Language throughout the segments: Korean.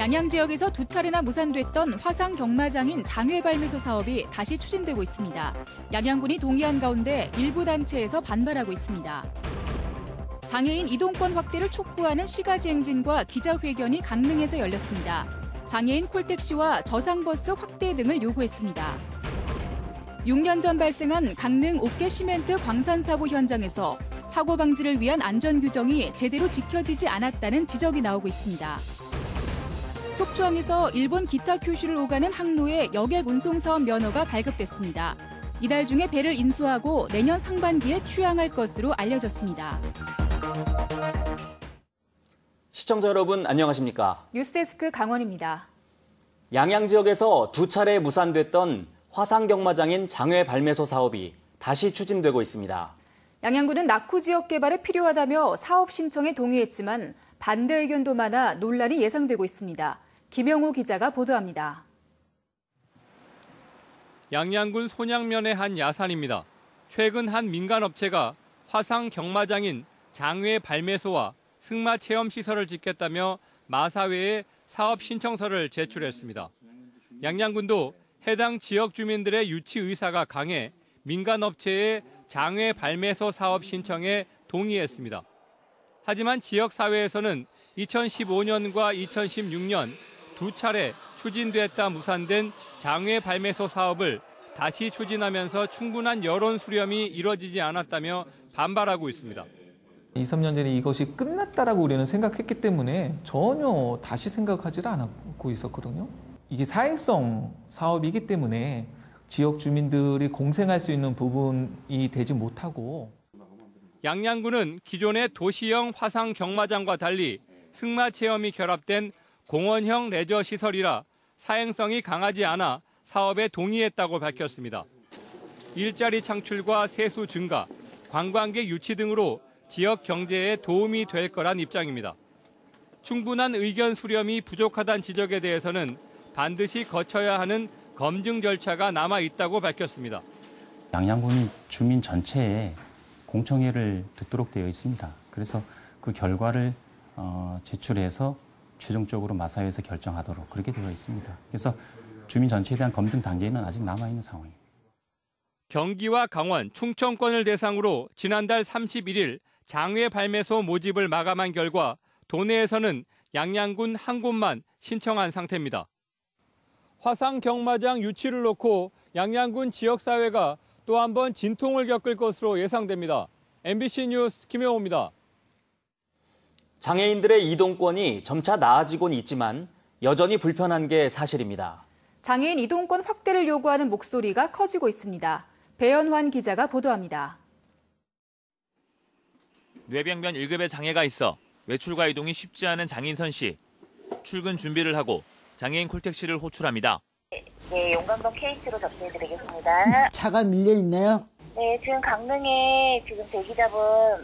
양양 지역에서 2차례나 무산됐던 화상 경마장인 장외발매소 사업이 다시 추진되고 있습니다. 양양군이 동의한 가운데 일부 단체에서 반발하고 있습니다. 장애인 이동권 확대를 촉구하는 시가지 행진과 기자회견이 강릉에서 열렸습니다. 장애인 콜택시와 저상버스 확대 등을 요구했습니다. 6년 전 발생한 강릉 옥계 시멘트 광산 사고 현장에서 사고 방지를 위한 안전 규정이 제대로 지켜지지 않았다는 지적이 나오고 있습니다. 속초항에서 일본 기타 큐슈를 오가는 항로의 여객 운송 사업 면허가 발급됐습니다. 이달 중에 배를 인수하고 내년 상반기에 취항할 것으로 알려졌습니다. 시청자 여러분 안녕하십니까? 뉴스데스크 강원입니다. 양양 지역에서 2차례 무산됐던 화상경마장인 장외발매소 사업이 다시 추진되고 있습니다. 양양군은 낙후 지역 개발에 필요하다며 사업 신청에 동의했지만 반대 의견도 많아 논란이 예상되고 있습니다. 김영호 기자가 보도합니다. 양양군 손양면의 한 야산입니다. 최근 한 민간업체가 화상 경마장인 장외발매소와 승마체험시설을 짓겠다며 마사회에 사업 신청서를 제출했습니다. 양양군도 해당 지역 주민들의 유치 의사가 강해 민간업체의 장외발매소 사업 신청에 동의했습니다. 하지만 지역사회에서는 2015년과 2016년 2차례 추진됐다 무산된 장외발매소 사업을 다시 추진하면서 충분한 여론 수렴이 이뤄지지 않았다며 반발하고 있습니다. 2, 3년 전에 이것이 끝났다라고 우리는 생각했기 때문에 전혀 다시 생각하지 않고 있었거든요. 이게 사행성 사업이기 때문에 지역 주민들이 공생할 수 있는 부분이 되지 못하고. 양양군은 기존의 도시형 화상 경마장과 달리 승마 체험이 결합된 공원형 레저 시설이라 사행성이 강하지 않아 사업에 동의했다고 밝혔습니다. 일자리 창출과 세수 증가, 관광객 유치 등으로 지역 경제에 도움이 될 거란 입장입니다. 충분한 의견 수렴이 부족하다는 지적에 대해서는 반드시 거쳐야 하는 검증 절차가 남아 있다고 밝혔습니다. 양양군 주민 전체에 공청회를 듣도록 되어 있습니다. 그래서 그 결과를 제출해서 최종적으로 마사회에서 결정하도록 그렇게 되어 있습니다. 그래서 주민 전체에 대한 검증 단계는 아직 남아있는 상황입니다. 경기와 강원, 충청권을 대상으로 지난달 31일 장외발매소 모집을 마감한 결과 도내에서는 양양군 한 곳만 신청한 상태입니다. 화상 경마장 유치를 놓고 양양군 지역사회가 또 한 번 진통을 겪을 것으로 예상됩니다. MBC 뉴스 김영호입니다. 장애인들의 이동권이 점차 나아지곤 있지만 여전히 불편한 게 사실입니다. 장애인 이동권 확대를 요구하는 목소리가 커지고 있습니다. 배연환 기자가 보도합니다. 뇌병변 1급의 장애가 있어 외출과 이동이 쉽지 않은 장인선 씨. 출근 준비를 하고 장애인 콜택시를 호출합니다. 네, 용감동 KT로 접수해드리겠습니다. 차가 밀려있나요? 네, 지금 강릉에 지금 대기자분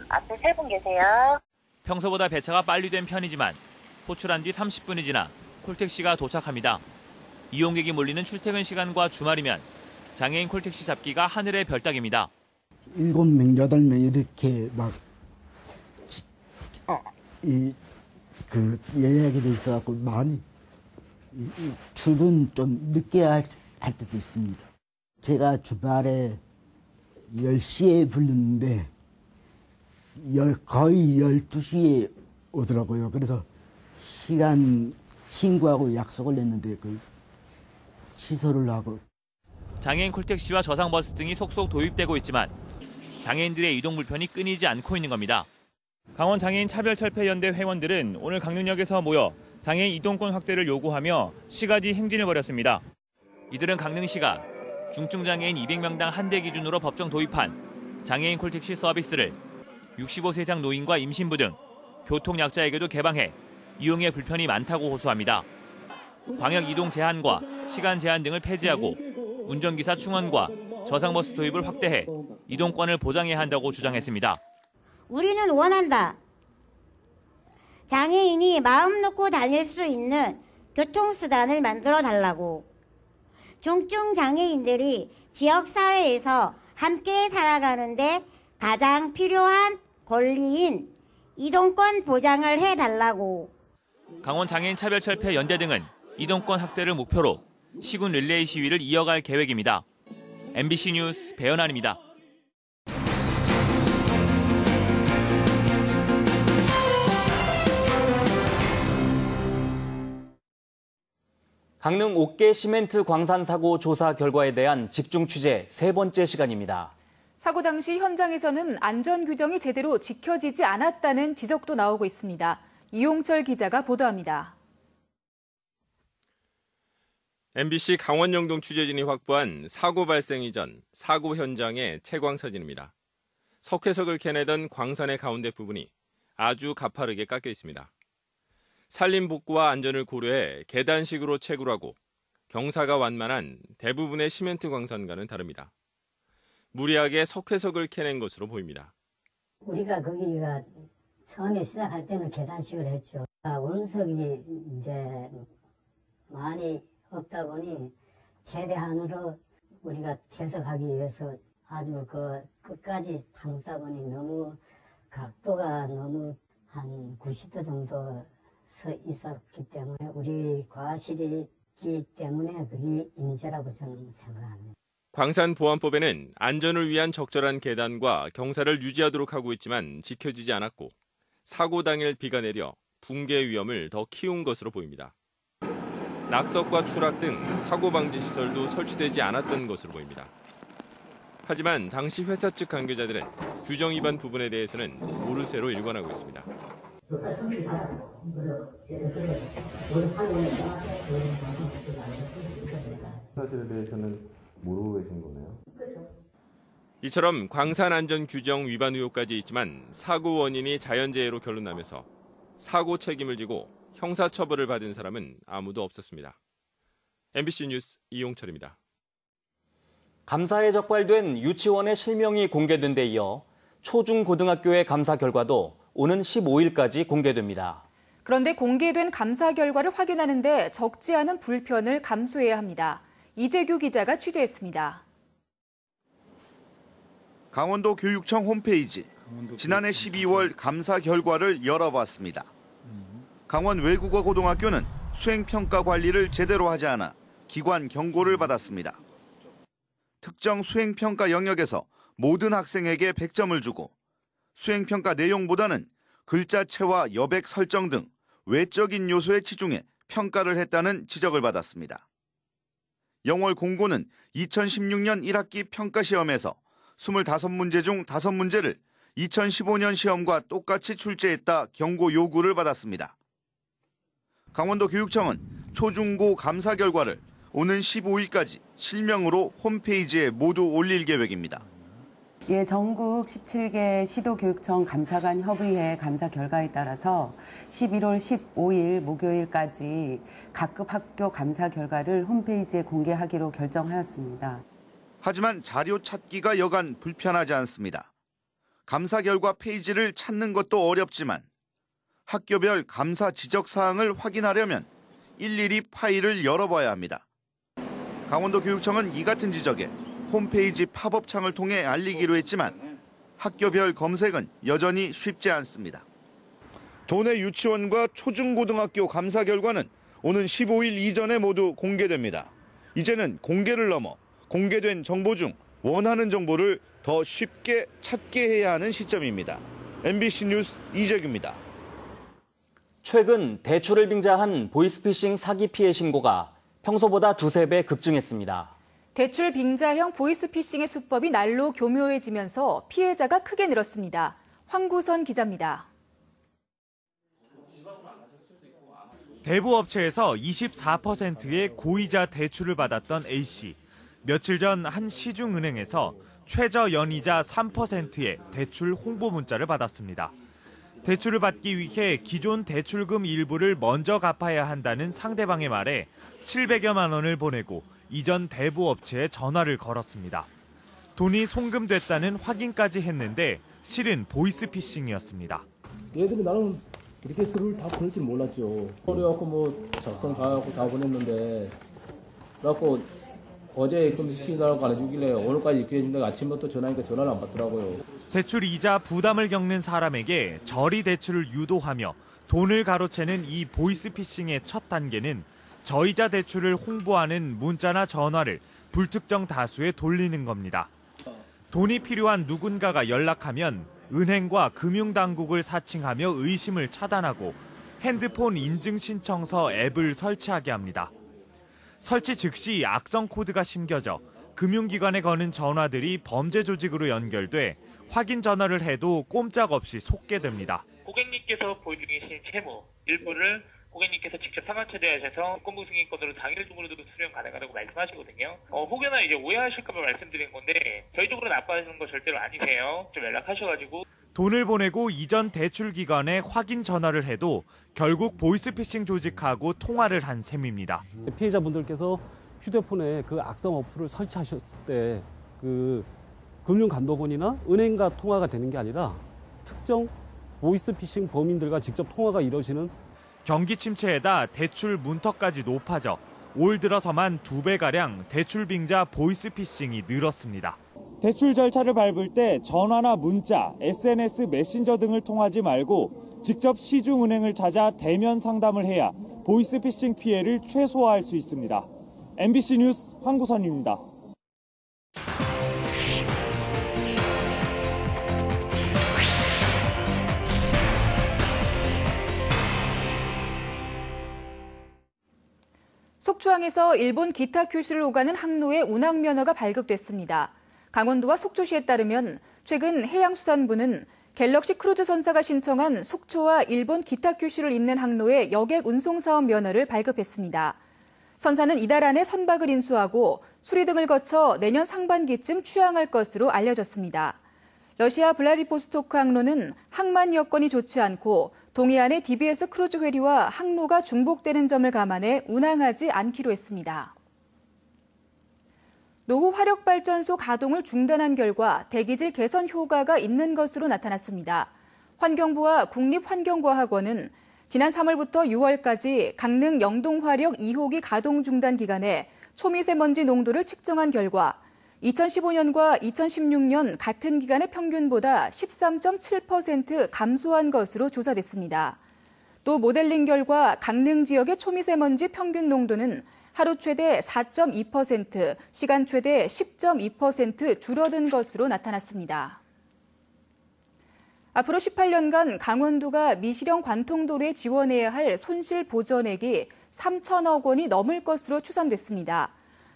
앞에 3분 계세요. 평소보다 배차가 빨리 된 편이지만 호출한 뒤 30분이 지나 콜택시가 도착합니다. 이용객이 몰리는 출퇴근 시간과 주말이면 장애인 콜택시 잡기가 하늘의 별따기입니다. 7명, 8명 이렇게 막 예약이 돼 있어갖고 많이 출근 좀 늦게 할 때도 있습니다. 제가 주말에 10시에 불렀는데 거의 12시에 오더라고요. 그래서 시간 친구하고 약속을 냈는데 취소를 하고. 장애인 콜택시와 저상버스 등이 속속 도입되고 있지만 장애인들의 이동 불편이 끊이지 않고 있는 겁니다. 강원 장애인 차별철폐연대 회원들은 오늘 강릉역에서 모여 장애인 이동권 확대를 요구하며 시가지 행진을 벌였습니다. 이들은 강릉시가 중증장애인 200명당 한 대 기준으로 법정 도입한 장애인 콜택시 서비스를 65세 이상 노인과 임신부 등 교통약자에게도 개방해 이용에 불편이 많다고 호소합니다. 광역 이동 제한과 시간 제한 등을 폐지하고 운전기사 충원과 저상버스 도입을 확대해 이동권을 보장해야 한다고 주장했습니다. 우리는 원한다. 장애인이 마음 놓고 다닐 수 있는 교통수단을 만들어 달라고. 중증 장애인들이 지역사회에서 함께 살아가는데 가장 필요한 권리인 이동권 보장을 해달라고. 강원장애인차별철폐연대 등은 이동권 확대를 목표로 시군 릴레이 시위를 이어갈 계획입니다. MBC 뉴스 배연환입니다. 강릉 옥계 시멘트 광산 사고 조사 결과에 대한 집중 취재 세 번째 시간입니다. 사고 당시 현장에서는 안전 규정이 제대로 지켜지지 않았다는 지적도 나오고 있습니다. 이용철 기자가 보도합니다. MBC 강원 영동 취재진이 확보한 사고 발생 이전 사고 현장의 채광 사진입니다. 석회석을 캐내던 광산의 가운데 부분이 아주 가파르게 깎여 있습니다. 산림 복구와 안전을 고려해 계단식으로 채굴하고 경사가 완만한 대부분의 시멘트 광산과는 다릅니다. 무리하게 석회석을 캐낸 것으로 보입니다. 우리가 거기가 처음에 시작할 때는 계단식을 했죠. 원석이 이제 많이 없다 보니 최대한으로 우리가 채석하기 위해서 아주 그 끝까지 담다 보니 너무 각도가 너무 한 90도 정도 서 있었기 때문에 우리 과실이기 때문에 그게 인재라고 저는 생각합니다. 광산보안법에는 안전을 위한 적절한 계단과 경사를 유지하도록 하고 있지만 지켜지지 않았고 사고 당일 비가 내려 붕괴 위험을 더 키운 것으로 보입니다. 낙석과 추락 등 사고 방지 시설도 설치되지 않았던 것으로 보입니다. 하지만 당시 회사 측 관계자들은 규정 위반 부분에 대해서는 모르쇠로 일관하고 있습니다. 사실에 대해서는 모르고 계신 거네요. 이처럼 광산 안전 규정 위반 의혹까지 있지만 사고 원인이 자연재해로 결론나면서 사고 책임을 지고 형사처벌을 받은 사람은 아무도 없었습니다. MBC 뉴스 이용철입니다. 감사에 적발된 유치원의 실명이 공개된 데 이어 초중고등학교의 감사 결과도 오는 15일까지 공개됩니다. 그런데 공개된 감사 결과를 확인하는데 적지 않은 불편을 감수해야 합니다. 이재규 기자가 취재했습니다. 강원도 교육청 홈페이지, 지난해 12월 감사 결과를 열어봤습니다. 강원 외국어 고등학교는 수행평가 관리를 제대로 하지 않아 기관 경고를 받았습니다. 특정 수행평가 영역에서 모든 학생에게 100점을 주고 수행평가 내용보다는 글자체와 여백 설정 등 외적인 요소에 치중해 평가를 했다는 지적을 받았습니다. 영월 공고는 2016년 1학기 평가시험에서 25문제 중 5문제를 2015년 시험과 똑같이 출제했다 경고 요구를 받았습니다. 강원도 교육청은 초중고 감사 결과를 오는 15일까지 실명으로 홈페이지에 모두 올릴 계획입니다. 예, 전국 17개 시도교육청 감사관 협의회 감사 결과에 따라서 11월 15일 목요일까지 각급 학교 감사 결과를 홈페이지에 공개하기로 결정하였습니다. 하지만 자료 찾기가 여간 불편하지 않습니다. 감사 결과 페이지를 찾는 것도 어렵지만 학교별 감사 지적 사항을 확인하려면 일일이 파일을 열어봐야 합니다. 강원도 교육청은 이 같은 지적에 홈페이지 팝업 창을 통해 알리기로 했지만 학교별 검색은 여전히 쉽지 않습니다. 도내 유치원과 초중고등학교 감사 결과는 오는 15일 이전에 모두 공개됩니다. 이제는 공개를 넘어 공개된 정보 중 원하는 정보를 더 쉽게 찾게 해야 하는 시점입니다. MBC 뉴스 이재규입니다. 최근 대출을 빙자한 보이스피싱 사기 피해 신고가 평소보다 2~3배 급증했습니다. 대출 빙자형 보이스피싱의 수법이 날로 교묘해지면서 피해자가 크게 늘었습니다. 황구선 기자입니다. 대부 업체에서 24%의 고이자 대출을 받았던 A씨. 며칠 전 한 시중은행에서 최저 연이자 3%의 대출 홍보 문자를 받았습니다. 대출을 받기 위해 기존 대출금 일부를 먼저 갚아야 한다는 상대방의 말에 700여만 원을 보내고 이전 대부 업체에 전화를 걸었습니다. 돈이 송금됐다는 확인까지 했는데 실은 보이스피싱이었습니다. 얘들이 나는 이렇게 서류를 다 보낼 줄 몰랐죠. 그래갖고 뭐 작성 다 하고 다 보냈는데 그래갖고 어제 입금 시키려고 안 해주길래 오늘까지 입금해준다고 아침부터 전화하니까 전화를 안 받더라고요. 대출 이자 부담을 겪는 사람에게 저리 대출을 유도하며 돈을 가로채는 이 보이스피싱의 첫 단계는 저이자 대출을 홍보하는 문자나 전화를 불특정 다수에 돌리는 겁니다. 돈이 필요한 누군가가 연락하면 은행과 금융당국을 사칭하며 의심을 차단하고 핸드폰 인증신청서 앱을 설치하게 합니다. 설치 즉시 악성 코드가 심겨져 금융기관에 거는 전화들이 범죄 조직으로 연결돼 확인 전화를 해도 꼼짝없이 속게 됩니다. 고객님께서 보유 중이신 채무 일부를 고객님께서 직접 상환 처리하셔서 공무승인권으로 당일 중으로도 수령 가능하다고 말씀하시거든요. 혹여나 이제 오해하실까 봐 말씀드린 건데 저희 쪽으로 납부하시는 거 절대로 아니세요. 좀 연락하셔가지고. 돈을 보내고 이전 대출 기관에 확인 전화를 해도 결국 보이스피싱 조직하고 통화를 한 셈입니다. 피해자분들께서 휴대폰에 그 악성 어플을 설치하셨을 때 그 금융감독원이나 은행과 통화가 되는 게 아니라 특정 보이스피싱 범인들과 직접 통화가 이루어지는 경기 침체에다 대출 문턱까지 높아져 올 들어서만 2배가량 대출 빙자 보이스피싱이 늘었습니다. 대출 절차를 밟을 때 전화나 문자, SNS 메신저 등을 통하지 말고 직접 시중은행을 찾아 대면 상담을 해야 보이스피싱 피해를 최소화할 수 있습니다. MBC 뉴스 황구선입니다. 속초항에서 일본 기타 큐슈를 오가는 항로의 운항면허가 발급됐습니다. 강원도와 속초시에 따르면 최근 해양수산부는 갤럭시 크루즈 선사가 신청한 속초와 일본 기타 큐슈를 잇는 항로의 여객 운송사업 면허를 발급했습니다. 선사는 이달 안에 선박을 인수하고 수리 등을 거쳐 내년 상반기쯤 취항할 것으로 알려졌습니다. 러시아 블라디보스토크 항로는 항만 여건이 좋지 않고 동해안의 DBS 크루즈 회리와 항로가 중복되는 점을 감안해 운항하지 않기로 했습니다. 노후 화력발전소 가동을 중단한 결과 대기질 개선 효과가 있는 것으로 나타났습니다. 환경부와 국립환경과학원은 지난 3월부터 6월까지 강릉 영동화력 2호기 가동 중단 기간에 초미세먼지 농도를 측정한 결과 2015년과 2016년 같은 기간의 평균보다 13.7% 감소한 것으로 조사됐습니다. 또 모델링 결과 강릉 지역의 초미세먼지 평균 농도는 하루 최대 4.2%, 시간 최대 10.2% 줄어든 것으로 나타났습니다. 앞으로 18년간 강원도가 미시령 관통도로에 지원해야 할 손실 보전액이 3천억 원이 넘을 것으로 추산됐습니다.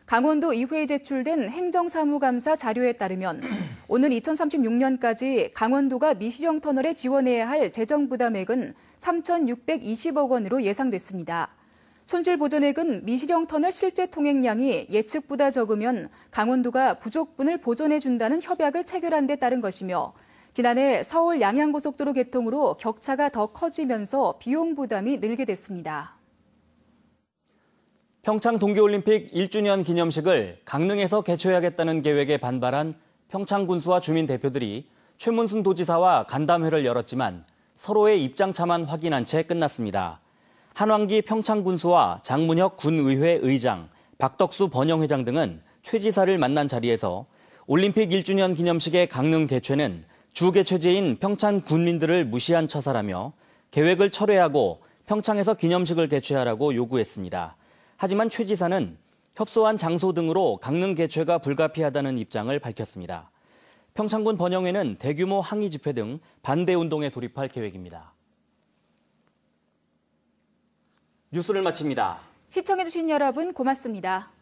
강원도 의회에 제출된 행정사무감사 자료에 따르면 오는 2036년까지 강원도가 미시령 터널에 지원해야 할 재정 부담액은 3,620억 원으로 예상됐습니다. 손실 보전액은 미시령 터널 실제 통행량이 예측보다 적으면 강원도가 부족분을 보전해준다는 협약을 체결한 데 따른 것이며 지난해 서울 양양고속도로 개통으로 격차가 더 커지면서 비용 부담이 늘게 됐습니다. 평창 동계올림픽 1주년 기념식을 강릉에서 개최하겠다는 계획에 반발한 평창군수와 주민 대표들이 최문순 도지사와 간담회를 열었지만 서로의 입장차만 확인한 채 끝났습니다. 한왕기 평창군수와 장문혁 군의회 의장, 박덕수 번영회장 등은 최 지사를 만난 자리에서 올림픽 1주년 기념식의 강릉 개최는 주 개최지인 평창 군민들을 무시한 처사라며 계획을 철회하고 평창에서 기념식을 개최하라고 요구했습니다. 하지만 최 지사는 협소한 장소 등으로 강릉 개최가 불가피하다는 입장을 밝혔습니다. 평창군 번영회는 대규모 항의 집회 등 반대 운동에 돌입할 계획입니다. 뉴스를 마칩니다. 시청해주신 여러분 고맙습니다.